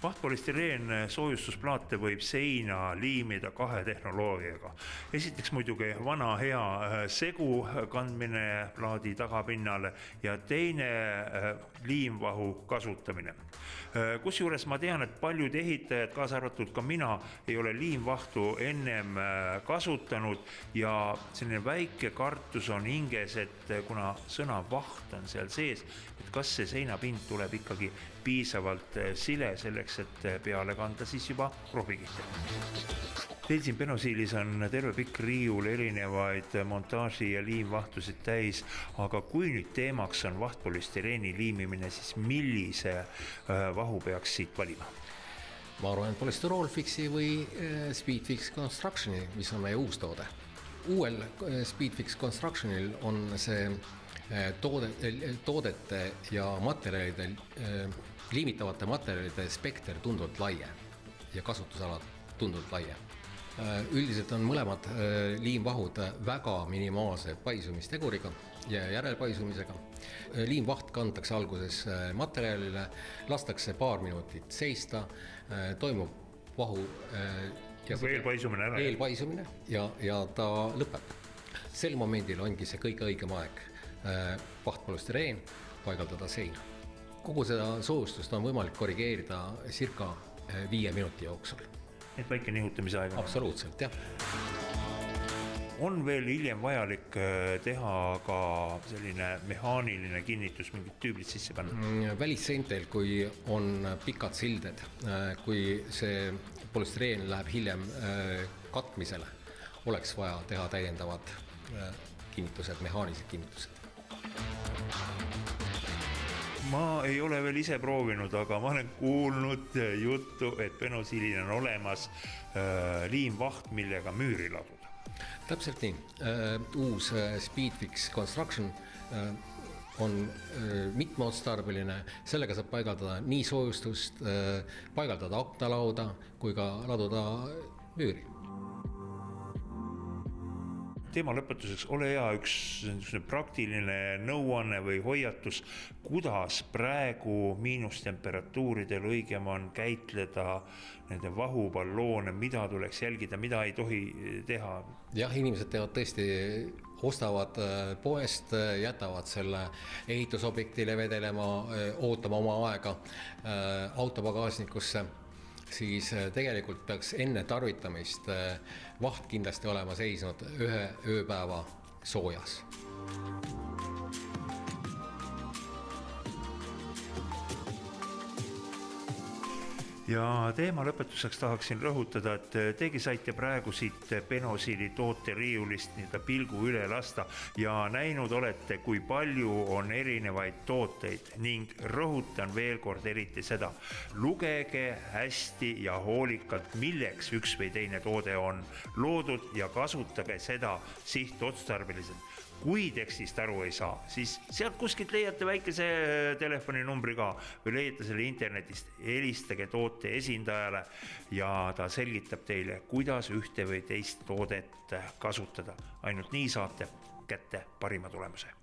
Vahtpolüstireen soojustusplaate võib seina liimida 2 tehnoloogiaga. Esiteks muidugi vana hea segu kandmine plaadi tagapinnale ja teine liimvahu kasutamine. Kusjuures ma tean, et paljud ehitajad, kaasa arvatud ka mina, ei ole liimvahtu ennem kasutanud ja selline väike kartus on hinges, et kuna sõna vaht on seal sees, et kas see seinapind tuleb ikkagi piisavalt sile selleks, et peale kanda siis juba profikihte. Teil siin Benosiilis on terve pikk riiul erinevaid montaaži ja liimvahtusid täis, aga kui nüüd teemaks on vahtpolüstireeni liimimine, siis millise vahu peaks siit valima? Ma arvan, et Polysterolfixi või Speedfix Constructioni, mis on meie uus toode. Uuel Speedfix Constructionil on see toodete ja materjalide, liimitavate materjalide spekter tunduvalt laie ja kasutusalad tunduvalt laie. Üldiselt on mõlemad liimvahud väga minimaalse paisumisteguriga ja järelpaisumisega. Liimvaht kantakse alguses materjalile, lastakse paar minutit seista, toimub vahu eelpaisumine ja ta lõpeb. Sel momendil ongi see kõige õigem aeg vahtpolüstireen paigaldada seina. Kogu seda soojustust on võimalik korrigeerida circa 5 minuti jooksul. Et väike nihutamise aeg on? Absoluutselt, jah. On veel hiljem vajalik teha ka selline mehaaniline kinnitus, mingid tüübid sisse panna? Välisseintel, kui on pikad silded, kui see polüstireen läheb hiljem katmisele, oleks vaja teha täiendavad kinnitused, mehaanilised kinnitused. Ma ei ole veel ise proovinud, aga ma olen kuulnud juttu, et Benosiilil on olemas liimvaht, millega müüri laduda. Täpselt nii. Uus Speedfix Construction on mitmeotstarbeline, sellega saab paigaldada nii soojustust, paigaldada aknalauda kui ka laduda müüri. Teema lõpetuseks, ole hea üks praktiline nõuanne või hoiatus, kuidas praegu miinustemperatuuridel õigem on käitleda nende vahuballoone, mida tuleks jälgida, mida ei tohi teha? Jah, inimesed teevad tõesti, ostavad poest, jätavad selle ehitusobjektile vedelema, ootama oma aega autopagaasnikusse. Siis tegelikult peaks enne tarvitamist vaht kindlasti olema seisnud 1 ööpäeva soojas. Ja teema lõpetuseks tahaksin rõhutada, et tegi saite praegu siit Benosiili tooteriiulist pilgu üle lasta ja näinud olete, kui palju on erinevaid tooteid ning rõhutan veel kord eriti seda. Lugege hästi ja hoolikalt, milleks üks või teine toode on loodud ja kasutage seda sihtotstarbeliselt. Kui tekstist aru ei saa, siis sealt kuskilt leiate väikese telefoninumbri ka või leiate selle internetist, helistage toote esindajale ja ta selgitab teile, kuidas ühte või teist toodet kasutada. Ainult nii saate kätte parima tulemuse.